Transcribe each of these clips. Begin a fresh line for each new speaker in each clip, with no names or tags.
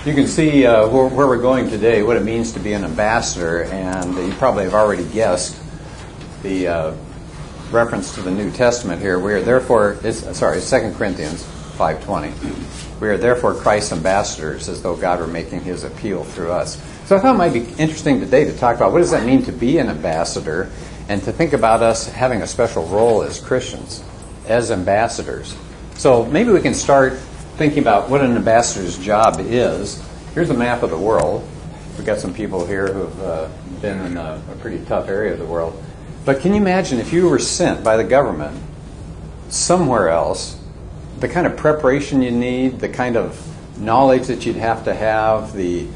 You can see where we're going today, what it means to be an ambassador, and you probably have already guessed the reference to the New Testament here. We are therefore, 2 Corinthians 5:20. We are therefore Christ's ambassadors, as though God were making his appeal through us. So I thought it might be interesting today to talk about what does that mean to be an ambassador, and to think about us having a special role as Christians, as ambassadors. So maybe we can start thinking about what an ambassador's job is. Here's a map of the world. We've got some people here who've been in a pretty tough area of the world. But can you imagine if you were sent by the government somewhere else, the kind of preparation you need, the kind of knowledge that you'd have to have, the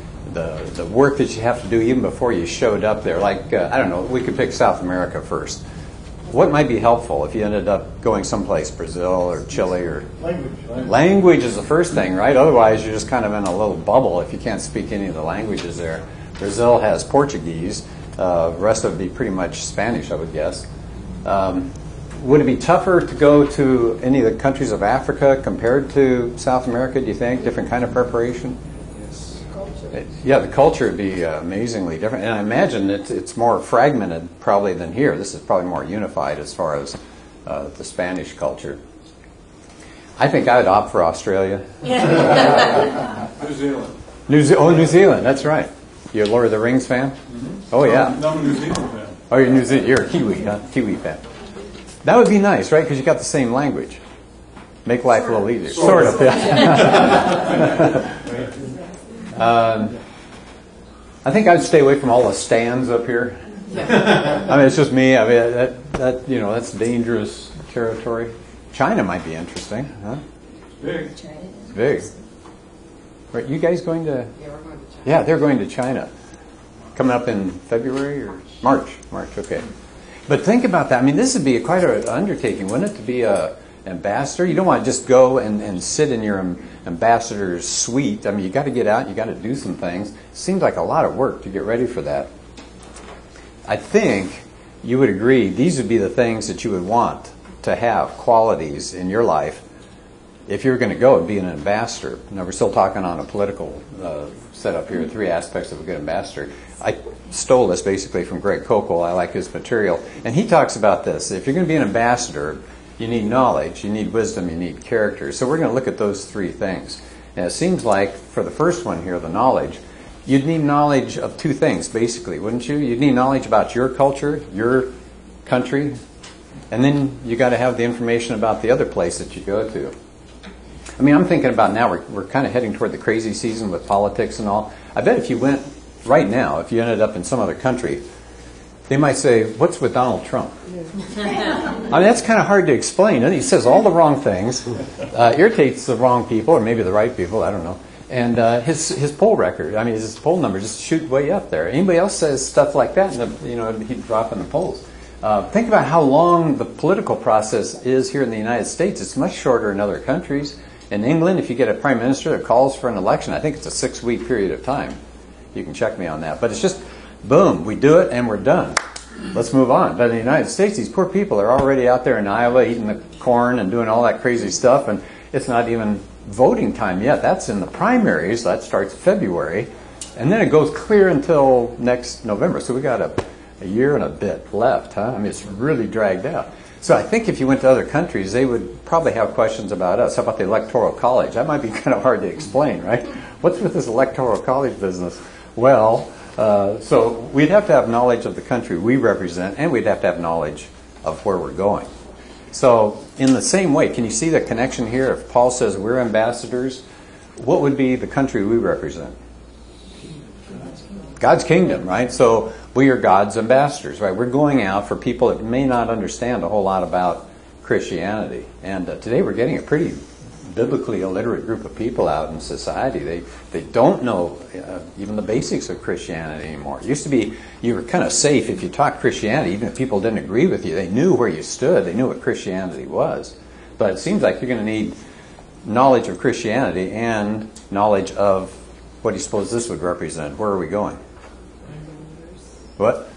work that you have to do even before you showed up there? Like, I don't know, we could pick South America first. What might be helpful if you ended up going someplace, Brazil or Chile or... Language is the first thing, right? Otherwise, you're just kind of in a little bubble if you can't speak any of the languages there. Brazil has Portuguese. The rest of it would be pretty much Spanish, I would guess. Would it be tougher to go to any of the countries of Africa compared to South America, do you think? Different kind of preparation? Yeah, the culture would be amazingly different. And I imagine it's more fragmented probably than here. This is probably more unified as far as the Spanish culture. I think I would opt for Australia.
New Zealand.
New Zealand, that's right. You're a Lord of the Rings fan?
Mm-hmm.
Oh, yeah.
No, I'm a New Zealand fan.
Oh, you're New Zealand. You're a Kiwi, huh? Kiwi fan. That would be nice, right? Because you got the same language. Make life a little easier. Sort of, yeah. I think I'd stay away from all the stands up here. I mean, it's just me. I mean, that's dangerous territory. China might be interesting, huh?
It's big.
It's big. Right, you guys going to?
Yeah, we're going to China.
Yeah, they're going to China. Coming up in February or March? March, okay. But think about that. I mean, this would be quite an undertaking, wouldn't it, to be an ambassador? You don't want to just go and sit in your ambassador's suite. I mean, you got to get out. You got to do some things. It seems like a lot of work to get ready for that. I think you would agree these would be the things that you would want to have, qualities in your life. If you were going to go and be an ambassador. Now, we're still talking on a political setup here, 3 aspects of a good ambassador. I stole this basically from Greg Kokel. I like his material. And he talks about this. If you're going to be an ambassador, you need knowledge, you need wisdom, you need character. So we're going to look at those 3 things. And it seems like for the first one here, the knowledge, you'd need knowledge of 2 things, basically, wouldn't you? You'd need knowledge about your culture, your country, and then you got to have the information about the other place that you go to. I mean, I'm thinking about now, we're kind of heading toward the crazy season with politics and all. I bet if you went right now, if you ended up in some other country, they might say, what's with Donald Trump? I mean, that's kind of hard to explain. He says all the wrong things, irritates the wrong people, or maybe the right people, I don't know. And his poll record, I mean, his poll numbers just shoot way up there. Anybody else says stuff like that, and he'd drop in the polls. Think about how long the political process is here in the United States. It's much shorter in other countries. In England, if you get a prime minister that calls for an election, I think it's a 6-week period of time. You can check me on that. But it's just, boom, we do it and we're done. Let's move on. But in the United States, these poor people are already out there in Iowa eating the corn and doing all that crazy stuff, and it's not even voting time yet. That's in the primaries. That starts February. And then it goes clear until next November. So we got a year and a bit left, huh? I mean, it's really dragged out. So I think if you went to other countries, they would probably have questions about us. How about the Electoral College? That might be kind of hard to explain, right? What's with this Electoral College business? Well, so we'd have to have knowledge of the country we represent, and we'd have to have knowledge of where we're going. So in the same way, can you see the connection here? If Paul says we're ambassadors, what would be the country we represent? God's kingdom, right? So we are God's ambassadors, right? We're going out for people that may not understand a whole lot about Christianity. And today we're getting a pretty biblically illiterate group of people out in society. They don't know even the basics of Christianity anymore. It used to be you were kind of safe if you taught Christianity, even if people didn't agree with you. They knew where you stood. They knew what Christianity was. But it seems like you're going to need knowledge of Christianity and knowledge of what do you suppose this would represent? Where are we going? What?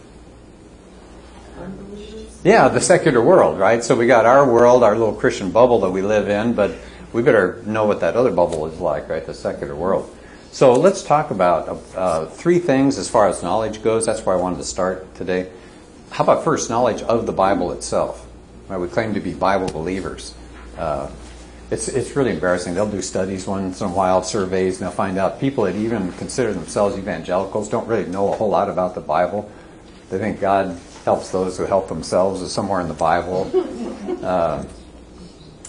Yeah, the secular world, right? So we got our world, our little Christian bubble that we live in, but we better know what that other bubble is like, right? The secular world. So let's talk about three things as far as knowledge goes. That's where I wanted to start today. How about first, knowledge of the Bible itself? Right, we claim to be Bible believers. It's really embarrassing. They'll do studies once in a while, surveys, and they'll find out people that even consider themselves evangelicals don't really know a whole lot about the Bible. They think God helps those who help themselves is somewhere in the Bible.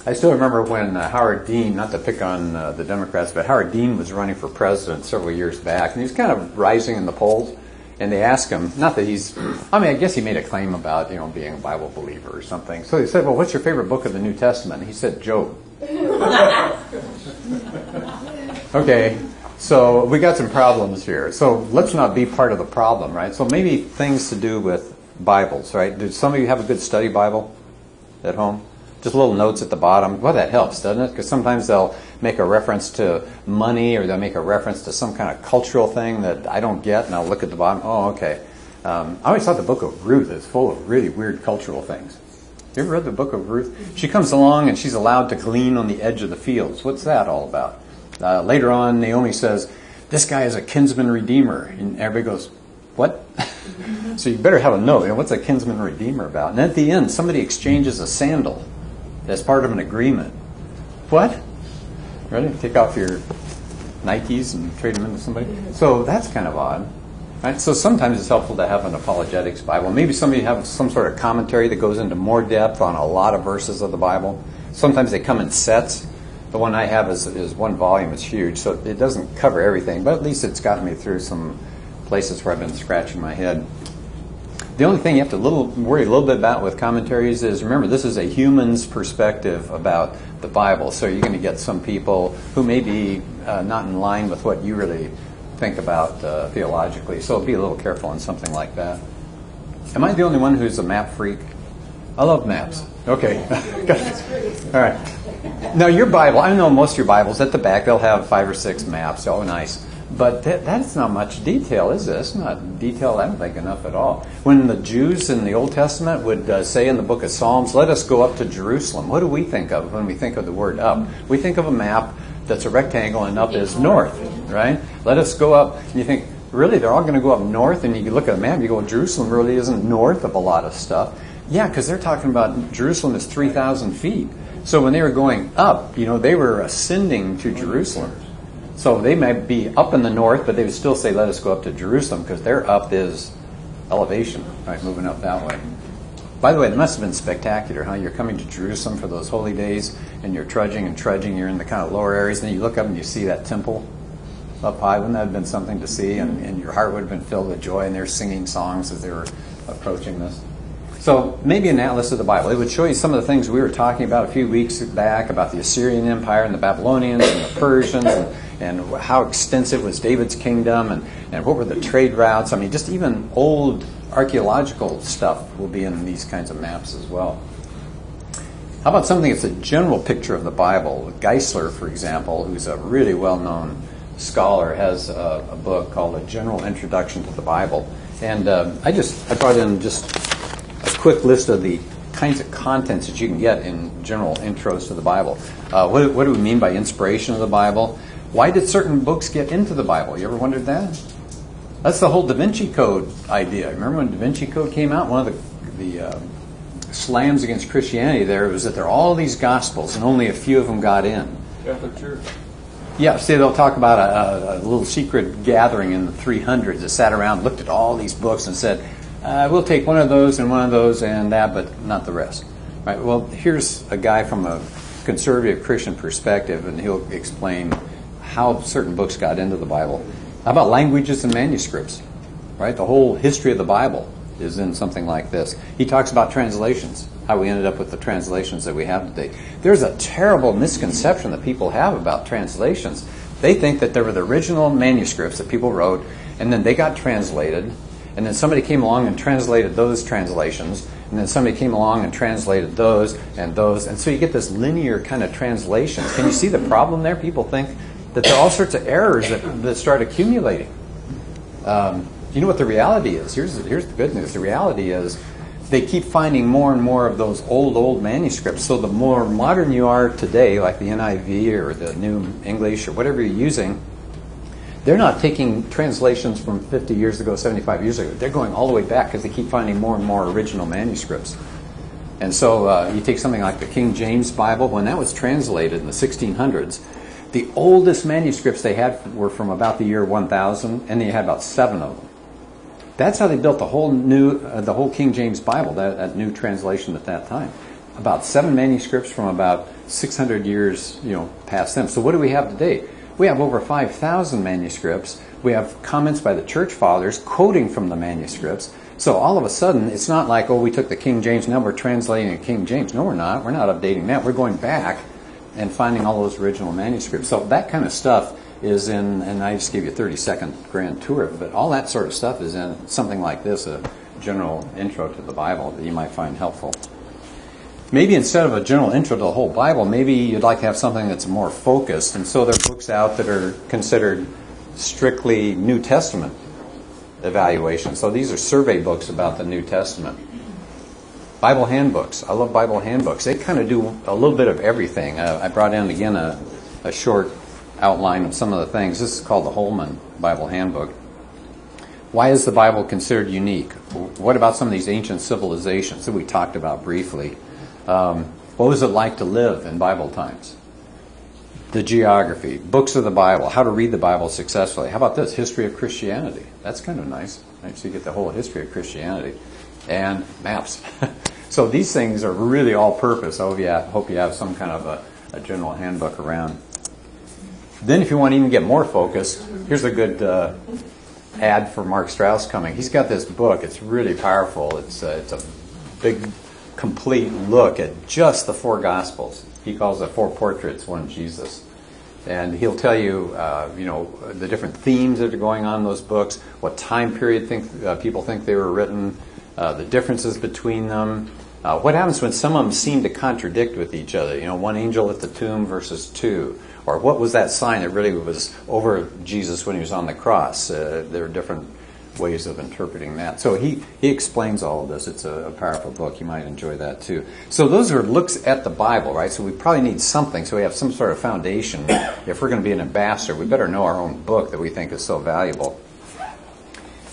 I still remember when Howard Dean, not to pick on the Democrats, but Howard Dean was running for president several years back, and he was kind of rising in the polls. And they asked him, not that I guess he made a claim about, being a Bible believer or something. So they said, well, what's your favorite book of the New Testament? And he said, Job. Okay, so we got some problems here. So let's not be part of the problem, right? So maybe things to do with Bibles, right? Do some of you have a good study Bible at home? Just little notes at the bottom. Well, that helps, doesn't it? Because sometimes they'll make a reference to money, or they'll make a reference to some kind of cultural thing that I don't get, and I'll look at the bottom. Oh, okay. I always thought the book of Ruth is full of really weird cultural things. You ever read the book of Ruth? She comes along and she's allowed to glean on the edge of the fields. What's that all about? Later on, Naomi says, this guy is a kinsman redeemer. And everybody goes, what? So you better have a note. What's a kinsman redeemer about? And at the end, somebody exchanges a sandal as part of an agreement. What? Ready? Take off your Nikes and trade them into somebody? So that's kind of odd. Right? So sometimes it's helpful to have an apologetics Bible. Maybe somebody has some sort of commentary that goes into more depth on a lot of verses of the Bible. Sometimes they come in sets. The one I have is one volume. It's huge, so it doesn't cover everything, but at least it's gotten me through some places where I've been scratching my head. The only thing you have to worry a little bit about with commentaries is, remember, this is a human's perspective about the Bible. So you're going to get some people who may be not in line with what you really think about theologically. So be a little careful on something like that. Am I the only one who's a map freak? I love maps. Okay. All right. Now your Bible, I know most of your Bibles at the back, they'll have 5 or 6 maps. Oh, nice. But that's not much detail, is it? It's not detailed, I don't think, enough at all. When the Jews in the Old Testament would say in the book of Psalms, let us go up to Jerusalem, what do we think of when we think of the word up? We think of a map that's a rectangle and up is north, right? Let us go up. And you think, really, they're all going to go up north? And you look at a map and you go, Jerusalem really isn't north of a lot of stuff. Yeah, because they're talking about Jerusalem is 3,000 feet. So when they were going up, they were ascending to Jerusalem. So they might be up in the north, but they would still say, let us go up to Jerusalem, because their up is elevation, right, moving up that way. By the way, it must have been spectacular, huh? You're coming to Jerusalem for those holy days, and you're trudging, you're in the kind of lower areas, and then you look up and you see that temple up high. Wouldn't that have been something to see? And your heart would have been filled with joy, and they're singing songs as they were approaching this. So maybe an atlas of the Bible. It would show you some of the things we were talking about a few weeks back about the Assyrian Empire and the Babylonians and the Persians and how extensive was David's kingdom and what were the trade routes. I mean, just even old archaeological stuff will be in these kinds of maps as well. How about something that's a general picture of the Bible? Geisler, for example, who's a really well-known scholar, has a book called A General Introduction to the Bible. And I brought in just a quick list of the kinds of contents that you can get in general intros to the Bible. What do we mean by inspiration of the Bible? Why did certain books get into the Bible? You ever wondered that? That's the whole Da Vinci Code idea. Remember when Da Vinci Code came out? One of the slams against Christianity there was that there are all these Gospels and only a few of them got in.
Catholic Church.
Yeah, see, they'll talk about a little secret gathering in the 300s that sat around, looked at all these books and said, we'll take one of those and that, but not the rest. Right? Well, here's a guy from a conservative Christian perspective, and he'll explain how certain books got into the Bible. How about languages and manuscripts? Right? The whole history of the Bible is in something like this. He talks about translations, how we ended up with the translations that we have today. There's a terrible misconception that people have about translations. They think that there were the original manuscripts that people wrote, and then they got translated, and then somebody came along and translated those translations, and then somebody came along and translated those, and so you get this linear kind of translation. Can you see the problem there? People think that there are all sorts of errors that start accumulating. You know what the reality is? Here's the good news. The reality is they keep finding more and more of those old manuscripts. So the more modern you are today, like the NIV or the New English or whatever you're using, They're not taking translations from 50 years ago, 75 years ago. They're going all the way back because they keep finding more and more original manuscripts. And so you take something like the King James Bible. When that was translated in the 1600s, the oldest manuscripts they had were from about the year 1000, and they had about 7 of them. That's how they built the whole King James Bible, that new translation at that time. About 7 manuscripts from about 600 years, past them. So what do we have today? We have over 5,000 manuscripts. We have comments by the church fathers quoting from the manuscripts. So all of a sudden, it's not like, we took the King James, now we're translating a King James. No, we're not. We're not updating that. We're going back and finding all those original manuscripts. So that kind of stuff is in, and I just gave you a 30-second grand tour of it, but all that sort of stuff is in something like this, a general intro to the Bible that you might find helpful. Maybe instead of a general intro to the whole Bible, maybe you'd like to have something that's more focused. And so there are books out that are considered strictly New Testament evaluation. So these are survey books about the New Testament. Bible handbooks. I love Bible handbooks. They kind of do a little bit of everything. I brought in, again, a short outline of some of the things. This is called the Holman Bible Handbook. Why is the Bible considered unique? What about some of these ancient civilizations that we talked about briefly? What was it like to live in Bible times? The geography, books of the Bible, how to read the Bible successfully. How about this? History of Christianity. That's kind of nice. Right? So you get the whole history of Christianity. And maps. So these things are really all-purpose. I hope you have some kind of a general handbook around. Then if you want to even get more focused, here's a good ad for Mark Strauss coming. He's got this book. It's really powerful. It's a big, complete look at just the 4 Gospels. He calls it 4 portraits, one Jesus. And he'll tell you, the different themes that are going on in those books, what time period people think they were written, the differences between them. What happens when some of them seem to contradict with each other? One angel at the tomb versus 2. Or what was that sign that really was over Jesus when he was on the cross? There are different ways of interpreting that. So he explains all of this. It's a powerful book. You might enjoy that too. So those are looks at the Bible, right? So we probably need something so we have some sort of foundation. If we're going to be an ambassador, we better know our own book that we think is so valuable.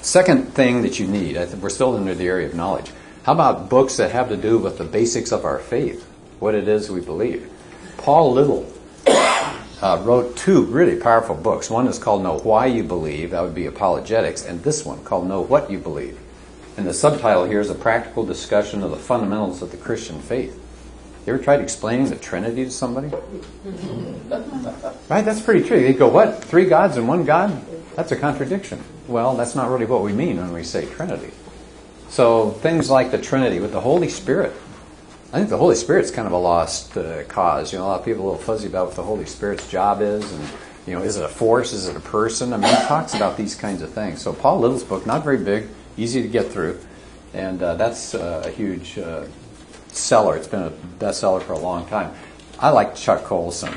Second thing that you need, we're still into the area of knowledge. How about books that have to do with the basics of our faith, what it is we believe? Paul Little wrote 2 really powerful books. One is called Know Why You Believe, that would be Apologetics, and this one called Know What You Believe. And the subtitle here is a practical discussion of the fundamentals of the Christian faith. You ever tried explaining the Trinity to somebody? Right, that's pretty true. They go, what? 3 gods and 1 God? That's a contradiction. Well, that's not really what we mean when we say Trinity. So things like the Trinity with the Holy Spirit. I think the Holy Spirit's kind of a lost cause. A lot of people are a little fuzzy about what the Holy Spirit's job is, and is it a force? Is it a person? I mean, he talks about these kinds of things. So Paul Little's book, not very big, easy to get through, and that's a huge seller. It's been a bestseller for a long time. I like Chuck Colson.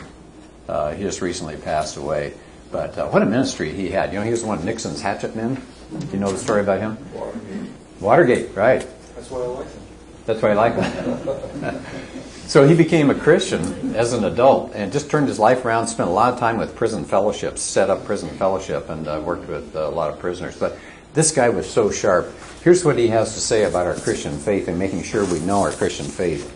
He just recently passed away, but what a ministry he had. He was one of Nixon's hatchet men. You know the story about him? Watergate, right?
That's why I like him.
That's why I like him. So he became a Christian as an adult and just turned his life around, spent a lot of time with prison fellowships, set up prison fellowship, and worked with a lot of prisoners. But this guy was so sharp. Here's what he has to say about our Christian faith and making sure we know our Christian faith.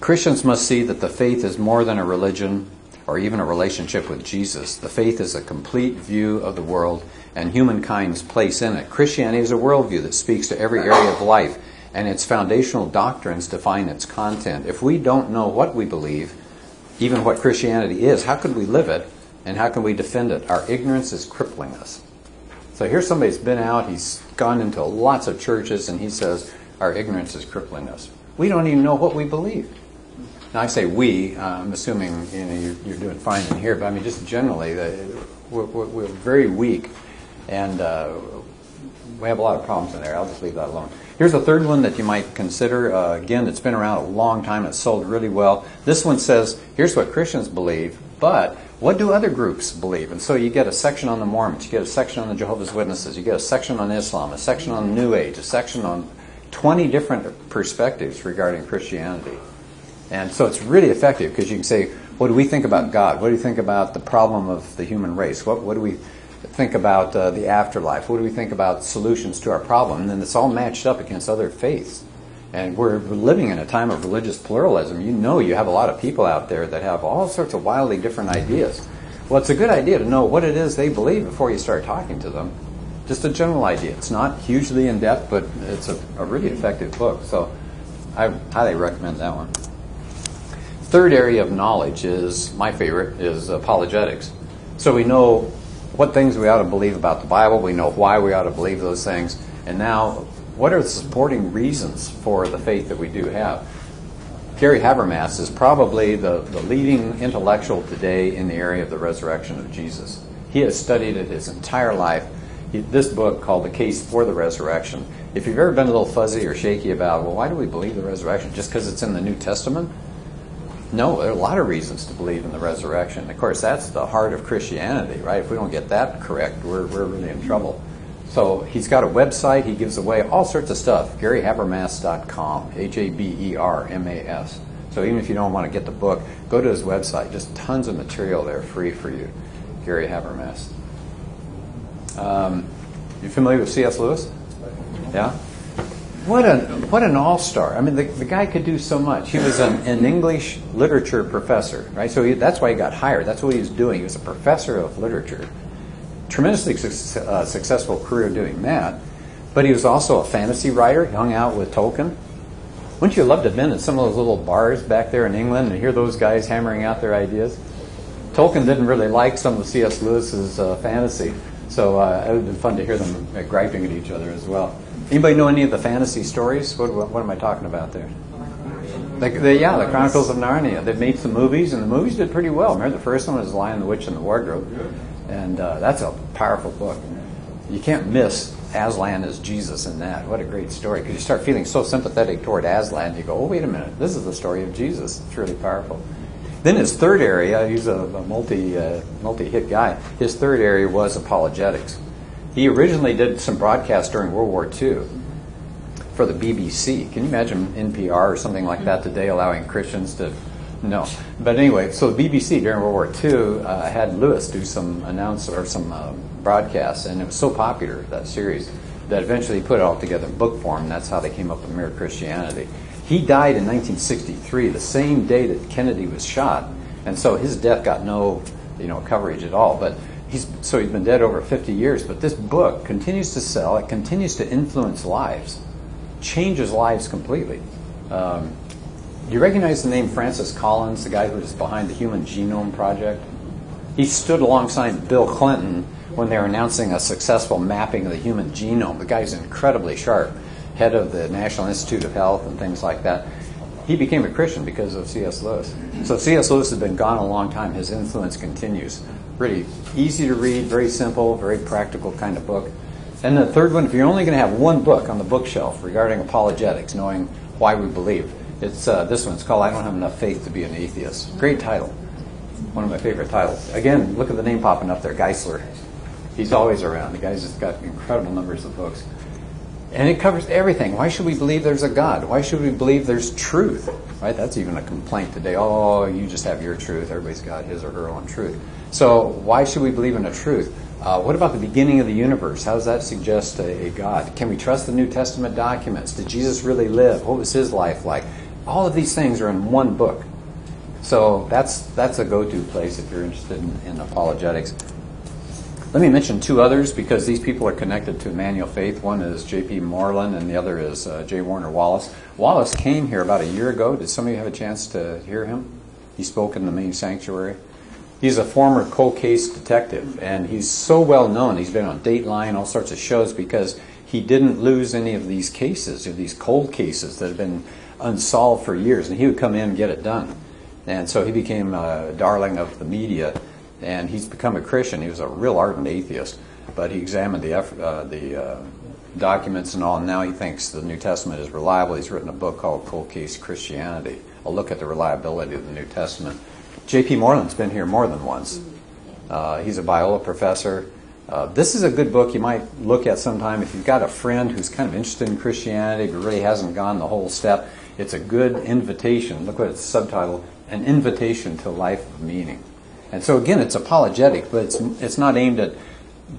Christians must see that the faith is more than a religion or even a relationship with Jesus. The faith is a complete view of the world and humankind's place in it. Christianity is a worldview that speaks to every area of life, and its foundational doctrines define its content. If we don't know what we believe, even what Christianity is, how could we live it, and how can we defend it? Our ignorance is crippling us. So here's somebody who's been out, he's gone into lots of churches, and he says, our ignorance is crippling us. We don't even know what we believe. Now I say we, I'm assuming you're doing fine in here, but I mean just generally, we're very weak. And we have a lot of problems in there. I'll just leave that alone. Here's a third one that you might consider. Again, it's been around a long time. It's sold really well. This one says, here's what Christians believe, but what do other groups believe? And so you get a section on the Mormons. You get a section on the Jehovah's Witnesses. You get a section on Islam, a section on the New Age, a section on 20 different perspectives regarding Christianity. And so it's really effective because you can say, What do we think about God? What do we think about the problem of the human race? What do we think about the afterlife? What do we think about solutions to our problem? And then it's all matched up against other faiths. And we're living in a time of religious pluralism. You know you have a lot of people out there that have all sorts of wildly different ideas. Well, it's a good idea to know what it is they believe before you start talking to them. Just a general idea. It's not hugely in-depth, but it's a really effective book. So I highly recommend that one. Third area of knowledge is, my favorite, is apologetics. So we know what things we ought to believe about the Bible. We know why we ought to believe those things. And now, what are the supporting reasons for the faith that we do have? Gary Habermas is probably the leading intellectual today in the area of the resurrection of Jesus. He has studied it his entire life. This book called The Case for the Resurrection. If you've ever been a little fuzzy or shaky about, well, why do we believe the resurrection? Just because it's in the New Testament? No, there are a lot of reasons to believe in the resurrection. Of course, that's the heart of Christianity, right? If we don't get that correct, we're really in trouble. So he's got a website. He gives away all sorts of stuff. GaryHabermas.com, Habermas. So even if you don't want to get the book, go to his website. Just tons of material there free for you. Gary Habermas. You familiar with C.S. Lewis? Yeah? What an all-star. I mean, the guy could do so much. He was an English literature professor, right? So that's why he got hired. That's what he was doing. He was a professor of literature. Tremendously successful career doing that. But he was also a fantasy writer. He hung out with Tolkien. Wouldn't you love to have been in some of those little bars back there in England and hear those guys hammering out their ideas? Tolkien didn't really like some of C.S. Lewis's fantasy. So it would have been fun to hear them griping at each other as well. Anybody know any of the fantasy stories? What am I talking about there? The Chronicles of Narnia. They've made some movies, and the movies did pretty well. Remember, the first one was Lion, the Witch, and the Wardrobe. And that's a powerful book. You can't miss Aslan as Jesus in that. What a great story. Because you start feeling so sympathetic toward Aslan, you go, oh, wait a minute. This is the story of Jesus. It's really powerful. Then his third area, he's a multi-hit guy. His third area was apologetics. He originally did some broadcasts during World War II for the BBC. Can you imagine NPR or something like that today allowing Christians to... No. But anyway, so the BBC during World War II had Lewis do some broadcasts, and it was so popular, that series, that eventually he put it all together in book form, and that's how they came up with Mere Christianity. He died in 1963, the same day that Kennedy was shot, and so his death got no coverage at all. But he's been dead over 50 years, but this book continues to sell. It continues to influence lives, changes lives completely. Do you recognize the name Francis Collins, the guy who was behind the Human Genome Project? He stood alongside Bill Clinton when they were announcing a successful mapping of the human genome. The guy's incredibly sharp, head of the National Institute of Health and things like that. He became a Christian because of C.S. Lewis. So C.S. Lewis has been gone a long time. His influence continues. Really easy to read, very simple, very practical kind of book. And the third one, if you're only going to have one book on the bookshelf regarding apologetics, knowing why we believe, it's this one. It's called I Don't Have Enough Faith to Be an Atheist. Great title. One of my favorite titles. Again, look at the name popping up there, Geisler. He's always around. The guy's just got incredible numbers of books. And it covers everything. Why should we believe there's a God? Why should we believe there's truth? Right? That's even a complaint today. Oh, you just have your truth. Everybody's got his or her own truth. So why should we believe in a truth? What about the beginning of the universe? How does that suggest a God? Can we trust the New Testament documents? Did Jesus really live? What was his life like? All of these things are in one book. So that's a go-to place if you're interested in apologetics. Let me mention two others because these people are connected to Emmanuel Faith. One is J.P. Moreland and the other is J. Warner Wallace. Wallace came here about a year ago. Did some of you have a chance to hear him? He spoke in the main sanctuary. He's a former cold case detective, and he's so well known. He's been on Dateline, all sorts of shows, because he didn't lose any of these cases, these cold cases that have been unsolved for years, and he would come in and get it done. And so he became a darling of the media, and he's become a Christian. He was a real ardent atheist, but he examined the documents and all, and now he thinks the New Testament is reliable. He's written a book called Cold Case Christianity, a look at the reliability of the New Testament. J.P. Moreland's been here more than once. He's a Biola professor. This is a good book you might look at sometime if you've got a friend who's kind of interested in Christianity but really hasn't gone the whole step. It's a good invitation. Look what it's subtitled, an invitation to a life of meaning. And so again, it's apologetic, but it's not aimed at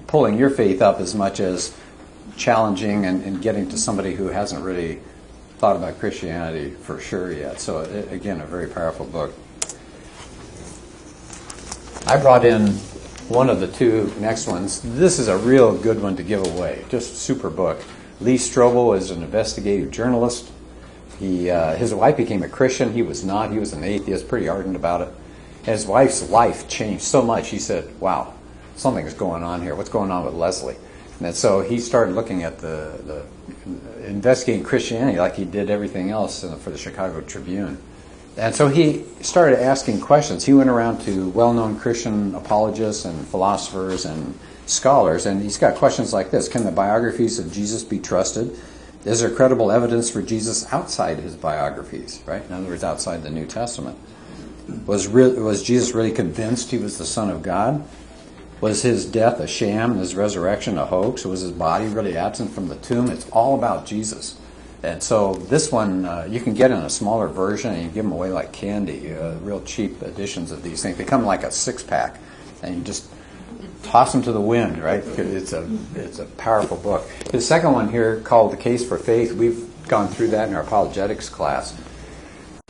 pulling your faith up as much as challenging and getting to somebody who hasn't really thought about Christianity for sure yet. So again, a very powerful book. I brought in one of the two next ones. This is a real good one to give away. Just a super book. Lee Strobel is an investigative journalist. His wife became a Christian. He was not. He was an atheist, pretty ardent about it. His wife's life changed so much. He said, wow, something's going on here. What's going on with Leslie? And so he started looking at the investigating Christianity like he did everything else for the Chicago Tribune. And so he started asking questions. He went around to well-known Christian apologists and philosophers and scholars, and he's got questions like this. Can the biographies of Jesus be trusted? Is there credible evidence for Jesus outside his biographies, right? In other words, outside the New Testament. Was Jesus really convinced he was the Son of God? Was his death a sham and his resurrection a hoax? Was his body really absent from the tomb? It's all about Jesus. And so this one you can get in a smaller version, and you give them away like candy, real cheap editions of these things. They come like a six-pack, and you just toss them to the wind, right? It's a powerful book. The second one here, called The Case for Faith, we've gone through that in our apologetics class.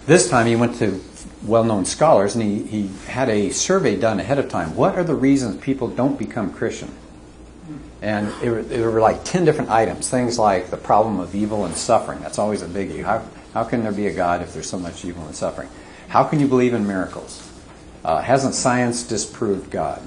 This time he went to well-known scholars, and he had a survey done ahead of time. What are the reasons people don't become Christian? And it were like 10 different items. Things like the problem of evil and suffering. That's always a biggie. How can there be a God if there's so much evil and suffering? How can you believe in miracles? Hasn't science disproved God?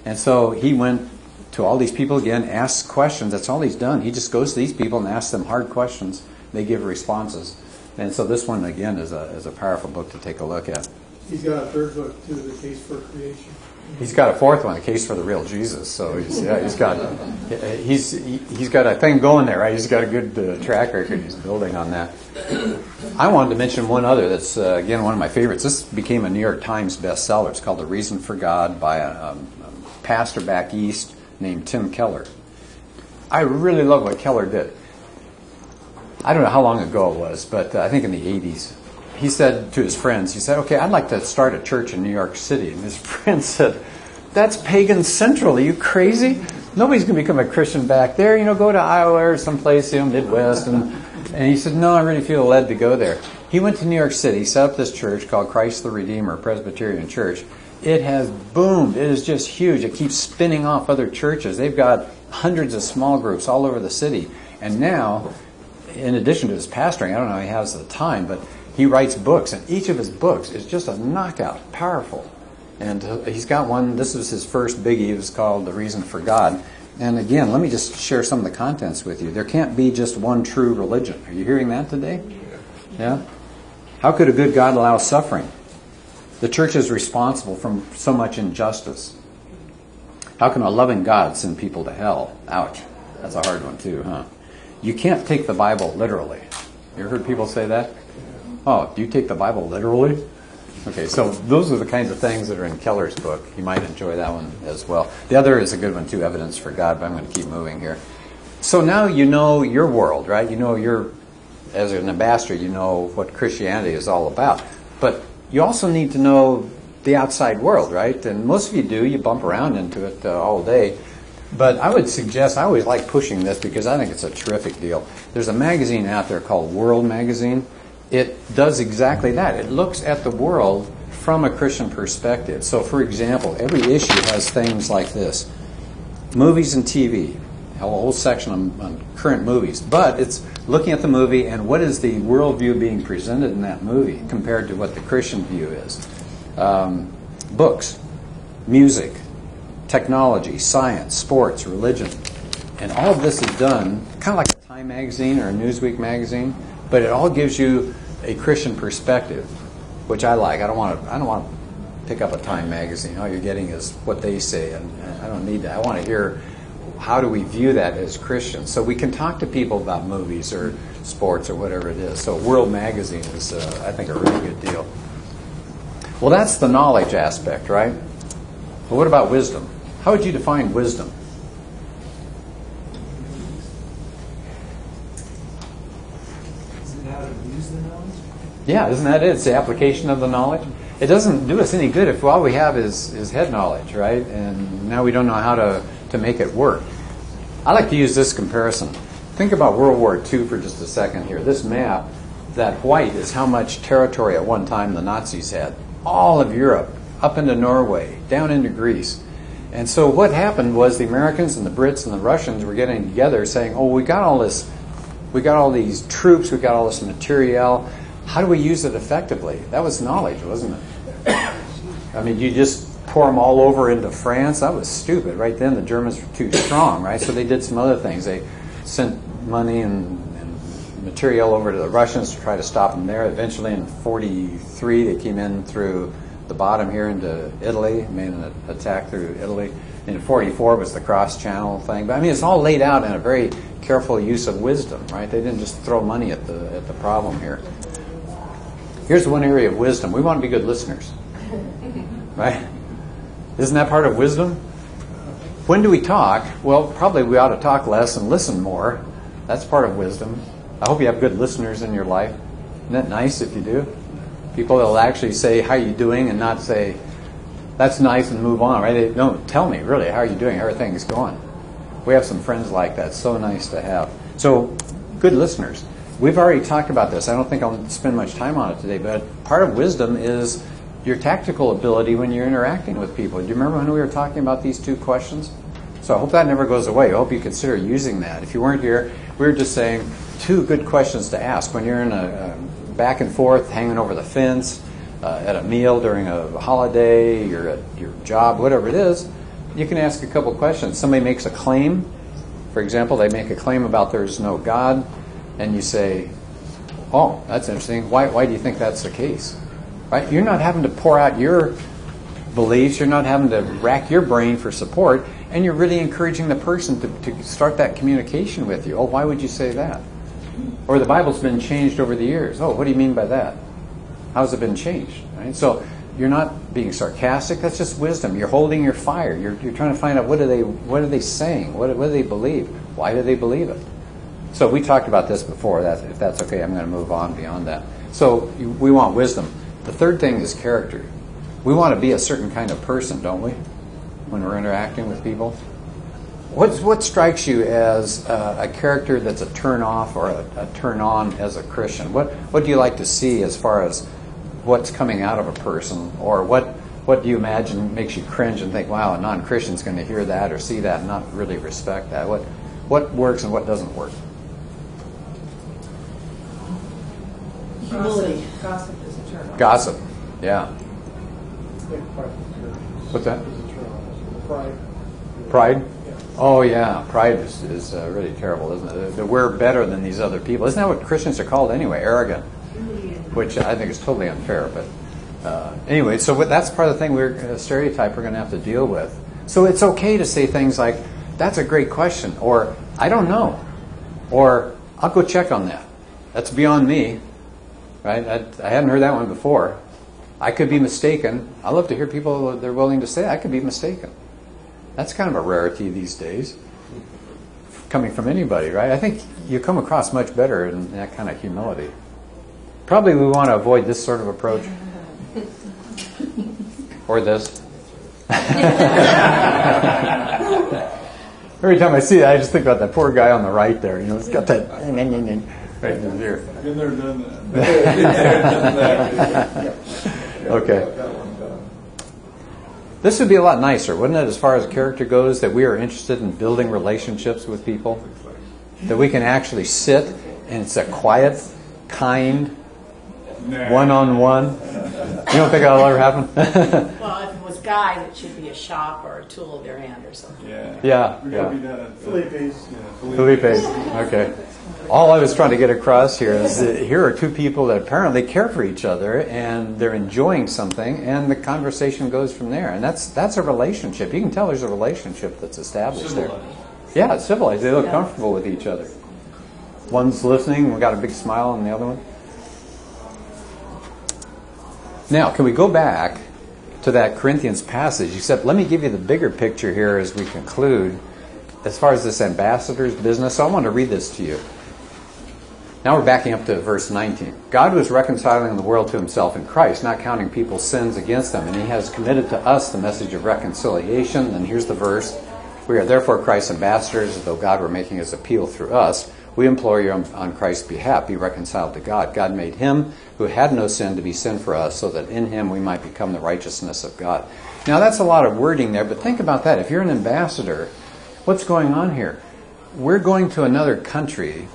And so he went to all these people again, asked questions. That's all he's done. He just goes to these people and asks them hard questions. They give responses. And so this one, again, is a powerful book to take a look at.
He's got a third book, too, The Case for Creation.
He's got a fourth one, The Case for the Real Jesus. So he's got a thing going there, right? He's got a good track record. He's building on that. I wanted to mention one other that's, again, one of my favorites. This became a New York Times bestseller. It's called The Reason for God by a pastor back east named Tim Keller. I really love what Keller did. I don't know how long ago it was, but I think in the 80s. He said to his friends, he said, okay, I'd like to start a church in New York City. And his friend said, that's pagan central. Are you crazy? Nobody's going to become a Christian back there. Go to Iowa or someplace, Midwest. And he said, no, I really feel led to go there. He went to New York City, set up this church called Christ the Redeemer Presbyterian Church. It has boomed. It is just huge. It keeps spinning off other churches. They've got hundreds of small groups all over the city. And now, in addition to his pastoring, I don't know how he has the time, but he writes books, and each of his books is just a knockout, powerful. And he's got one, this was his first biggie, it was called The Reason for God. And again, let me just share some of the contents with you. There can't be just one true religion. Are you hearing that today? Yeah? How could a good God allow suffering? The church is responsible for so much injustice. How can a loving God send people to hell? Ouch. That's a hard one too, huh? You can't take the Bible literally. You ever heard people say that? Oh, do you take the Bible literally? Okay, so those are the kinds of things that are in Keller's book. You might enjoy that one as well. The other is a good one too, Evidence for God, but I'm going to keep moving here. So now you know your world, right? You know as an ambassador, you know what Christianity is all about. But you also need to know the outside world, right? And most of you do. You bump around into it all day. But I would suggest, I always like pushing this because I think it's a terrific deal. There's a magazine out there called World Magazine. It does exactly that. It looks at the world from a Christian perspective. So, for example, every issue has things like this. Movies and TV. A whole section on current movies. But it's looking at the movie and what is the worldview being presented in that movie compared to what the Christian view is. Books, music, technology, science, sports, religion. And all of this is done kind of like a Time magazine or a Newsweek magazine, but it all gives you a Christian perspective, which I like. I don't want to pick up a Time magazine. All you're getting is what they say, and I don't need that. I want to hear how do we view that as Christians. So we can talk to people about movies or sports or whatever it is. So World Magazine is, I think, a really good deal. Well, that's the knowledge aspect, right? But what about wisdom? How would you define wisdom?
Is it how to use the knowledge?
Yeah, isn't that it? It's the application of the knowledge. It doesn't do us any good if all we have is head knowledge, right? And now we don't know how to make it work. I like to use this comparison. Think about World War II for just a second here. This map, that white is how much territory at one time the Nazis had. All of Europe, up into Norway, down into Greece. And so what happened was the Americans and the Brits and the Russians were getting together saying, oh, we got all these troops, we got all this materiel. How do we use it effectively? That was knowledge, wasn't it? I mean, you just pour them all over into France. That was stupid. Right then, the Germans were too strong, right? So they did some other things. They sent money and material over to the Russians to try to stop them there. Eventually, in 1943, they came in through the bottom here into Italy, made an attack through Italy. In 1944 was the cross-channel thing. But I mean, it's all laid out in a very careful use of wisdom, right? They didn't just throw money at the problem here. Here's one area of wisdom. We want to be good listeners, right? Isn't that part of wisdom? When do we talk? Well, probably we ought to talk less and listen more. That's part of wisdom. I hope you have good listeners in your life. Isn't that nice if you do? People that will actually say, how are you doing, and not say, that's nice, and move on, right? They don't tell me, really, how are you doing? How are things going? We have some friends like that. So nice to have. So, good listeners. We've already talked about this. I don't think I'll spend much time on it today, but part of wisdom is your tactical ability when you're interacting with people. Do you remember when we were talking about these two questions? So I hope that never goes away. I hope you consider using that. If you weren't here, we were just saying two good questions to ask when you're in a back and forth, hanging over the fence, at a meal during a holiday, you're at your job, whatever it is. You can ask a couple questions. Somebody makes a claim. For example, they make a claim about there's no God. And you say, oh, that's interesting. Why do you think that's the case? Right? You're not having to pour out your beliefs. You're not having to rack your brain for support. And you're really encouraging the person to start that communication with you. Oh, why would you say that? Or the Bible's been changed over the years. Oh, what do you mean by that? How's it been changed? Right? So you're not being sarcastic. That's just wisdom. You're holding your fire. You're trying to find out what are they saying? What do they believe? Why do they believe it? So we talked about this before. If that's okay, I'm going to move on beyond that. So we want wisdom. The third thing is character. We want to be a certain kind of person, don't we, when we're interacting with people? What strikes you as a character that's a turn off or a turn on as a Christian? What do you like to see as far as what's coming out of a person? Or what do you imagine makes you cringe and think, wow, a non-Christian's going to hear that or see that and not really respect that? What works and what doesn't work?
Humility. Gossip is a turn on.
Gossip, yeah. What's that?
Pride.
Pride?
Yeah.
Oh, yeah. Pride is really terrible, isn't it? That we're better than these other people. Isn't that what Christians are called anyway? Arrogant. Which I think is totally unfair. But anyway, so that's part of the thing, a stereotype we're going to have to deal with. So it's okay to say things like, that's a great question, or I don't know, or I'll go check on that. That's beyond me. Right? I hadn't heard that one before. I could be mistaken. I love to hear people they're willing to say I could be mistaken. That's kind of a rarity these days, coming from anybody, right? I think you come across much better in that kind of humility. Probably we want to avoid this sort of approach. Or this. Every time I see that, I just think about that poor guy on the right there. You know, he's got that right in his ear.
Been there, done that. Been there, done that.
Okay. This would be a lot nicer, wouldn't it, as far as character goes, that we are interested in building relationships with people? That we can actually sit, and it's a quiet, kind, one-on-one. You don't think that'll ever happen?
Well, if it was guys, it should be a shop or a tool of their hand or something.
Yeah.
We gotta be done at
Felipe's.
Felipe. Okay. All I was trying to get across here is that here are two people that apparently care for each other and they're enjoying something, and the conversation goes from there. And that's a relationship. You can tell there's a relationship that's established there. Yeah, it's civilized. They look comfortable with each other. One's listening, we got a big smile on the other one. Now, can we go back to that Corinthians passage? Except let me give you the bigger picture here as we conclude as far as this ambassador's business. So I want to read this to you. Now we're backing up to verse 19. God was reconciling the world to himself in Christ, not counting people's sins against them. And he has committed to us the message of reconciliation. And here's the verse. We are therefore Christ's ambassadors, as though God were making his appeal through us. We implore you on Christ's behalf, be reconciled to God. God made him who had no sin to be sin for us, so that in him we might become the righteousness of God. Now that's a lot of wording there, but think about that. If you're an ambassador, what's going on here? We're going to another country,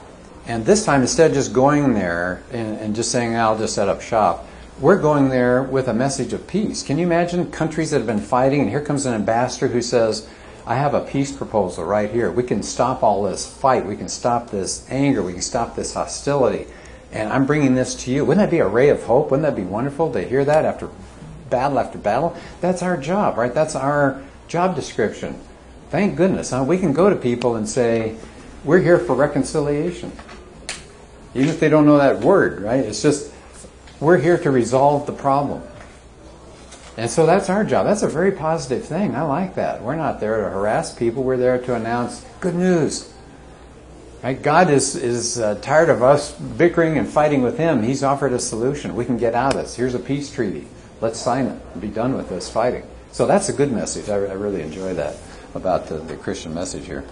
and this time instead of just going there and just saying, I'll just set up shop, we're going there with a message of peace. Can you imagine countries that have been fighting, and here comes an ambassador who says, I have a peace proposal right here. We can stop all this fight. We can stop this anger. We can stop this hostility. And I'm bringing this to you. Wouldn't that be a ray of hope? Wouldn't that be wonderful to hear that after battle? That's our job, right? That's our job description. Thank goodness. We can go to people and say, we're here for reconciliation. Even if they don't know that word, right? It's just, we're here to resolve the problem. And so that's our job. That's a very positive thing. I like that. We're not there to harass people. We're there to announce good news. Right? God is tired of us bickering and fighting with him. He's offered a solution. We can get out of this. Here's a peace treaty. Let's sign it and be done with this fighting. So that's a good message. I really enjoy that about the Christian message here.